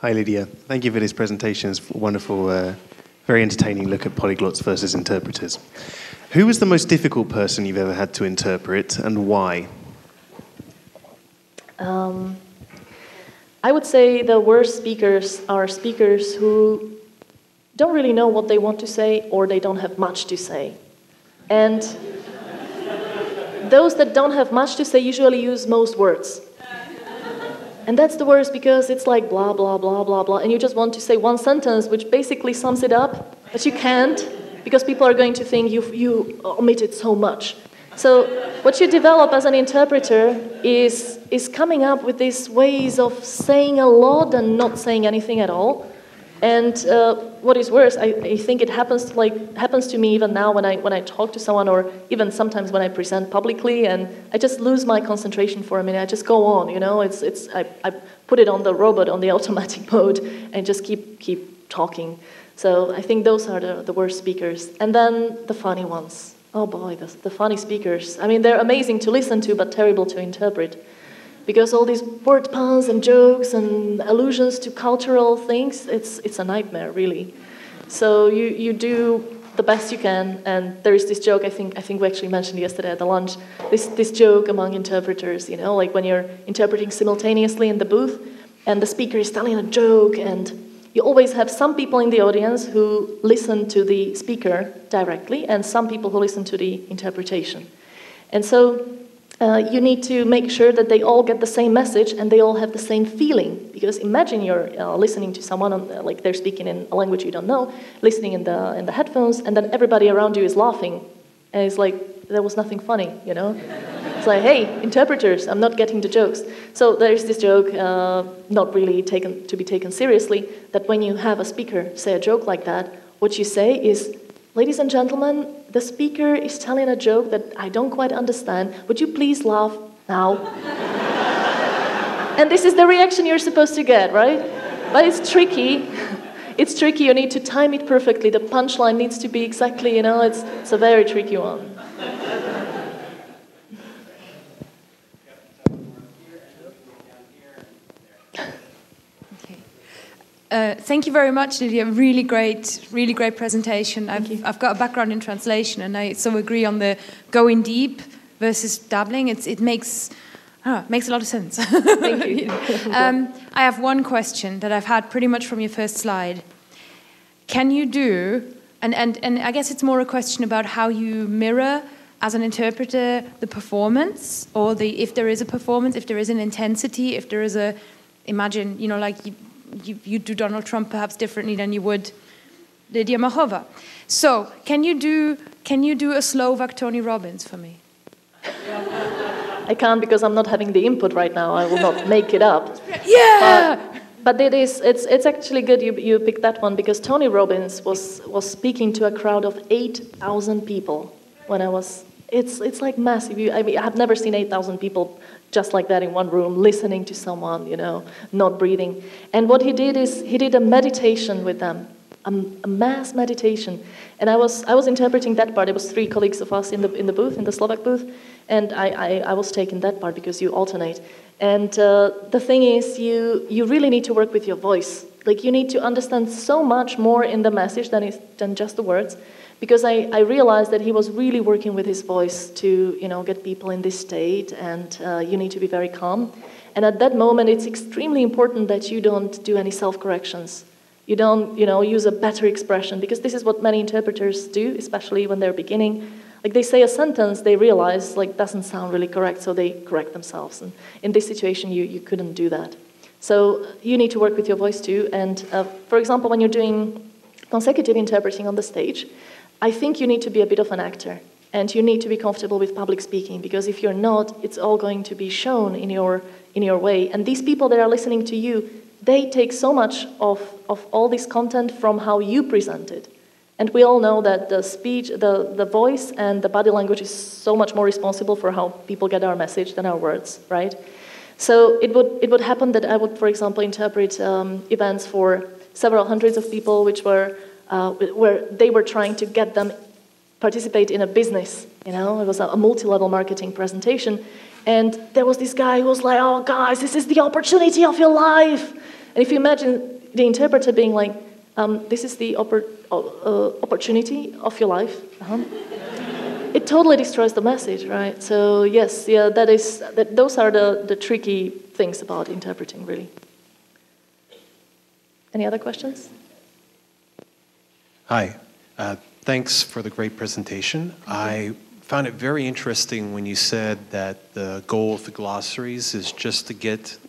Hi, Lýdia. Thank you for this presentation. It's a wonderful, very entertaining look at polyglots versus interpreters. Who was the most difficult person you've ever had to interpret, and why? I would say the worst speakers are speakers who don't really know what they want to say, or they don't have much to say. And those that don't have much to say usually use most words. And that's the worst, because it's like blah, blah, blah, blah, blah, and you just want to say one sentence which basically sums it up, but you can't, because people are going to think you omitted so much. So what you develop as an interpreter is coming up with these ways of saying a lot and not saying anything at all. And what is worse, I think it happens to me even now when I talk to someone, or even sometimes when I present publicly, and I just lose my concentration for a minute. I just go on, I put it on the robot, on the automatic mode, and just keep talking. So I think those are the worst speakers. And then the funny ones. Oh boy, the funny speakers. I mean, they're amazing to listen to, but terrible to interpret. Because all these word puns and jokes and allusions to cultural things, it's a nightmare, really. So you do the best you can, and there is this joke, I think we actually mentioned yesterday at the lunch, this joke among interpreters, you know, like when you're interpreting simultaneously in the booth, and the speaker is telling a joke, and you always have some people in the audience who listen to the speaker directly, and some people who listen to the interpretation. And so you need to make sure that they all get the same message and they all have the same feeling. Because imagine you're listening to someone, like they're speaking in a language you don't know, listening in the headphones, and then everybody around you is laughing. And it's like, there was nothing funny, you know? It's like, hey, interpreters, I'm not getting the jokes. So there's this joke, not really to be taken seriously, that when you have a speaker say a joke like that, what you say is, ladies and gentlemen, the speaker is telling a joke that I don't quite understand. Would you please laugh now? And this is the reaction you're supposed to get, right? But it's tricky. It's tricky. You need to time it perfectly. The punchline needs to be exactly, you know, it's a very tricky one. Thank you very much, Lýdia. Really great presentation. I've got a background in translation, and I so agree on the going deep versus dabbling. It makes a lot of sense. Thank you. I have one question that I've had pretty much from your first slide. Can you do, and I guess it's more a question about how you mirror as an interpreter the performance, or if there is a performance, if there is an intensity, if there is a, imagine, you know, like you do Donald Trump perhaps differently than you would Lýdia Machová. So, can you do a Slovak Tony Robbins for me? I can't because I'm not having the input right now. I will not make it up. Yeah! But it's actually good you picked that one, because Tony Robbins was speaking to a crowd of 8,000 people when I was. It's like massive. I mean, I've never seen 8,000 people just like that in one room, listening to someone, you know, not breathing. And what he did is he did a meditation with them, a mass meditation. And I was interpreting that part. It was 3 colleagues of us in the booth, in the Slovak booth, and I was taking that part because you alternate. And the thing is, you really need to work with your voice. Like, you need to understand so much more in the message than just the words. Because I realized that he was really working with his voice to, you know, get people in this state, and you need to be very calm. And at that moment, it's extremely important that you don't do any self-corrections. You don't, you know, use a better expression, because this is what many interpreters do, especially when they're beginning. Like, they say a sentence, they realize, like, doesn't sound really correct, so they correct themselves. And in this situation, you couldn't do that. So you need to work with your voice too. And for example, when you're doing consecutive interpreting on the stage, I think you need to be a bit of an actor, and you need to be comfortable with public speaking, because if you're not, it's all going to be shown in your way. And these people that are listening to you, they take so much of all this content from how you present it. And we all know that the speech, the voice and the body language is so much more responsible for how people get our message than our words, right? So it would happen that I would, for example, interpret events for several hundreds of people, which were where they were trying to get them participate in a business, you know, it was a multi-level marketing presentation, and there was this guy who was like, oh guys, this is the opportunity of your life. And if you imagine the interpreter being like, this is the opportunity of your life, it totally destroys the message, right? So yes, yeah, those are the tricky things about interpreting, really. Any other questions? Hi, thanks for the great presentation. I found it very interesting when you said that the goal of the glossaries is just to get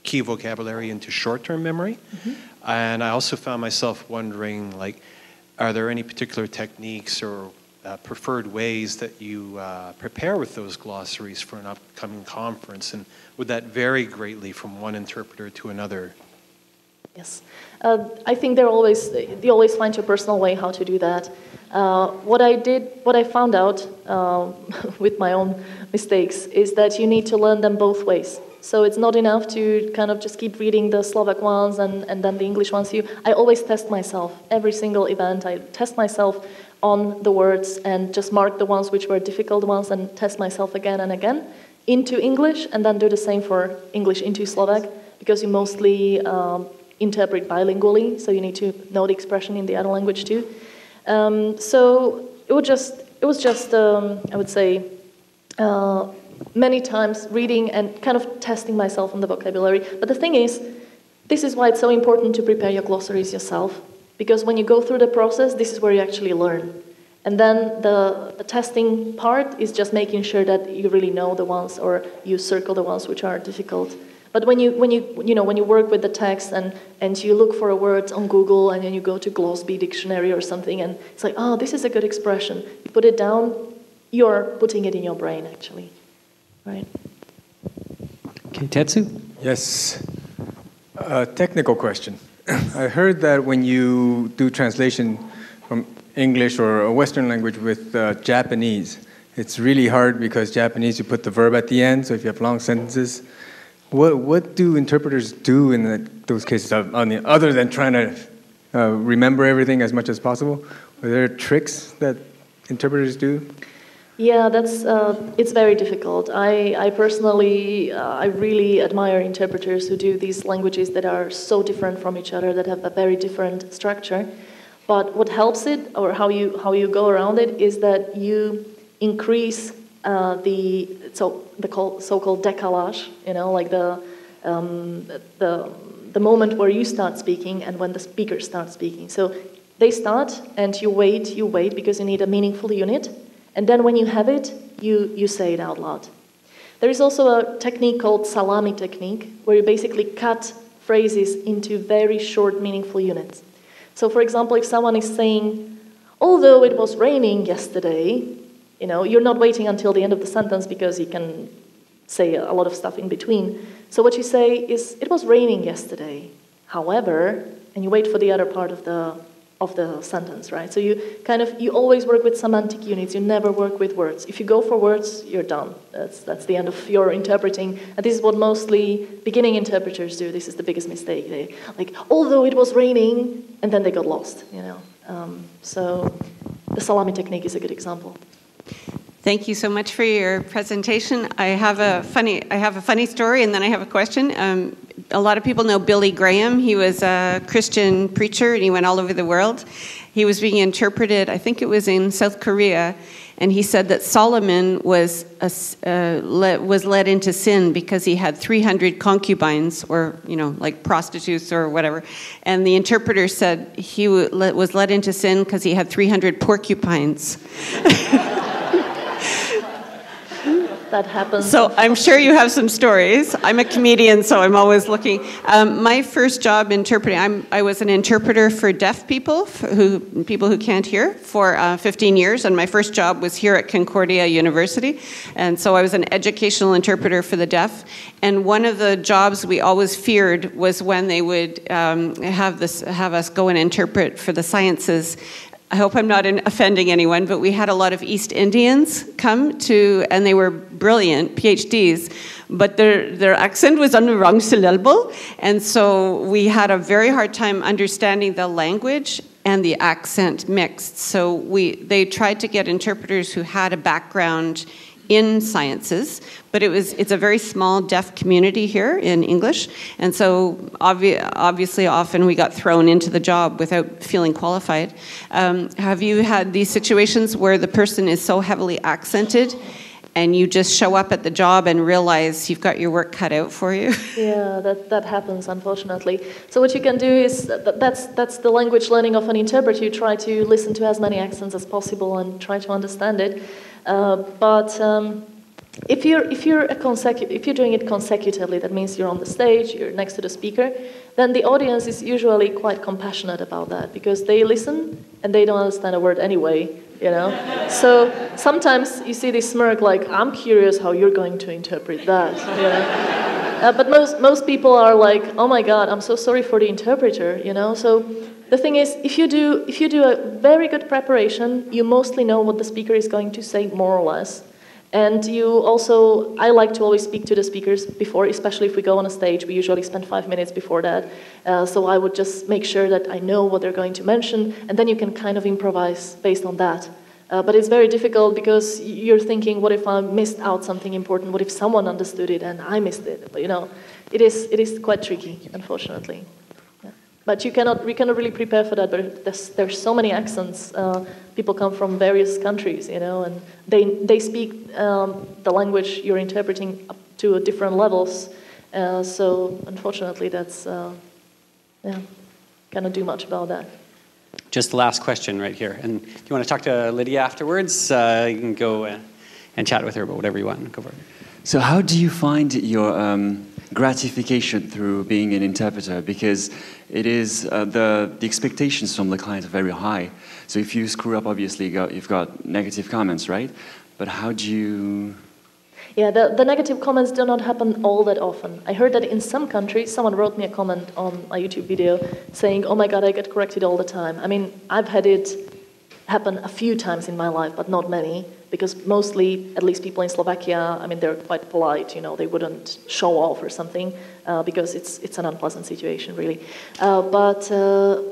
key vocabulary into short-term memory. Mm-hmm. And I also found myself wondering, like, are there any particular techniques or preferred ways that you prepare with those glossaries for an upcoming conference? And would that vary greatly from one interpreter to another? Yes, I think you always find your personal way how to do that. What I found out with my own mistakes is that you need to learn them both ways. So it's not enough to kind of just keep reading the Slovak ones and then the English ones. I always test myself. Every single event, I test myself on the words and just mark the ones which were difficult ones and test myself again and again into English, and then do the same for English into Slovak, because you mostly interpret bilingually, so you need to know the expression in the other language too. So it was just I would say, many times reading and kind of testing myself on the vocabulary. But the thing is, this is why it's so important to prepare your glossaries yourself, because when you go through the process, this is where you actually learn. And then the testing part is just making sure that you really know the ones, or you circle the ones which are difficult. But when you work with the text and you look for a word on Google, and then you go to Glossby dictionary or something, and it's like, oh, this is a good expression. You put it down, you're putting it in your brain, actually. Right. Okay, Tetsu? Yes. Technical question. I heard that when you do translation from English or a Western language with Japanese, it's really hard because Japanese, you put the verb at the end, so if you have long sentences, what do interpreters do in those cases, other than trying to remember everything as much as possible? Are there tricks that interpreters do? Yeah, it's very difficult. I personally, I really admire interpreters who do these languages that are so different from each other, that have a very different structure. But what helps it, or how you go around it, is that you increase the so-called décalage. Like the moment where you start speaking and when the speaker starts speaking. So they start, and you wait because you need a meaningful unit. And then when you have it, you say it out loud. There is also a technique called salami technique, where you basically cut phrases into very short, meaningful units. So for example, if someone is saying, although it was raining yesterday, you're not waiting until the end of the sentence, because you can say a lot of stuff in between. So what you say is, it was raining yesterday, however, and you wait for the other part of the sentence, right? So you always work with semantic units. You never work with words. If you go for words, you're done. That's the end of your interpreting. And this is what mostly beginning interpreters do. This is the biggest mistake. They although it was raining, and then they got lost. So the salami technique is a good example. Thank you so much for your presentation. I have a funny story, and then I have a question. A lot of people know Billy Graham. He was a Christian preacher, and he went all over the world. He was being interpreted, I think it was in South Korea, and he said that Solomon was led into sin because he had 300 concubines, or like prostitutes or whatever. And the interpreter said he was led into sin because he had 300 porcupines. That happens. So I'm sure you have some stories. I'm a comedian, so I'm always looking. My first job interpreting, I was an interpreter for deaf people, people who can't hear, for 15 years. And my first job was here at Concordia University. And so I was an educational interpreter for the deaf. And one of the jobs we always feared was when they would have us go and interpret for the sciences. I hope I'm not offending anyone, but we had a lot of East Indians come to, and they were brilliant PhDs, but their accent was on the wrong syllable, and so we had a very hard time understanding the language and the accent mixed. So they tried to get interpreters who had a background in sciences, but it's a very small deaf community here in English, and so obviously often we got thrown into the job without feeling qualified. Have you had these situations where the person is so heavily accented and you just show up at the job and realize you've got your work cut out for you? Yeah, that happens, unfortunately. So what you can do is, that's the language learning of an interpreter. You try to listen to as many accents as possible and try to understand it. But if you're doing it consecutively, that means you're on the stage, you're next to the speaker, then the audience is usually quite compassionate about that, because they listen and they don't understand a word anyway, So sometimes you see this smirk, like, I'm curious how you're going to interpret that, But most people are like, oh my God, I'm so sorry for the interpreter, So the thing is, if you do a very good preparation, you mostly know what the speaker is going to say, more or less. And I like to always speak to the speakers before, especially if we go on a stage. We usually spend 5 minutes before that. So I would just make sure that I know what they're going to mention, and then you can kind of improvise based on that. But it's very difficult because you're thinking, what if I missed out something important? What if someone understood it and I missed it? But it is quite tricky, unfortunately. Yeah. But we cannot really prepare for that. But there's so many accents. People come from various countries, and they speak the language you're interpreting up to different levels. So unfortunately, that's cannot do much about that. Just the last question right here. And if you want to talk to Lydia afterwards, you can go and chat with her about whatever you want. Go for it. So how do you find your gratification through being an interpreter? Because it is the expectations from the client are very high. So if you screw up, obviously you've got negative comments, right? But how do you... Yeah, the negative comments do not happen all that often. I heard that in some countries, someone wrote me a comment on my YouTube video saying, oh my God, I get corrected all the time. I mean, I've had it happen a few times in my life, but not many, because mostly, at least people in Slovakia, I mean, they're quite polite, they wouldn't show off or something, because it's an unpleasant situation, really. But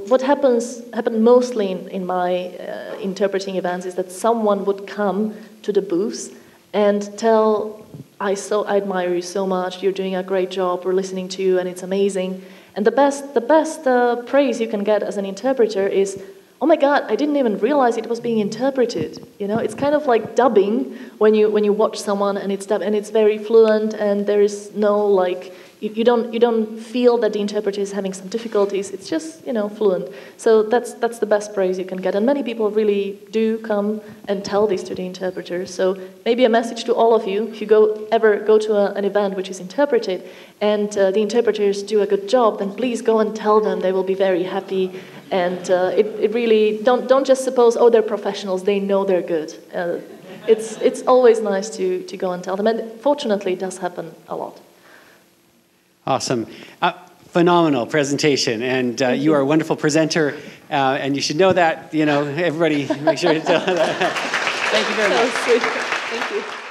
what happened mostly in my interpreting events is that someone would come to the booths and tell, I admire you so much, you're doing a great job, we're listening to you, and it's amazing. And the best praise you can get as an interpreter is, oh my God, I didn't even realize it was being interpreted. It's kind of like dubbing when you watch someone and it's dubbed, and it's very fluent, and there is no you don't feel that the interpreter is having some difficulties. It's just fluent. So that's the best praise you can get, and many people really do come and tell this to the interpreters. So maybe a message to all of you: if you ever go to an event which is interpreted and the interpreters do a good job, then please go and tell them. They will be very happy. And it really don't just suppose, oh, they're professionals, they know they're good. It's always nice to go and tell them, and fortunately it does happen a lot. Awesome. Phenomenal presentation, and you are a wonderful presenter, and you should know that. Everybody make sure to tell that. Thank you very much. Thank you.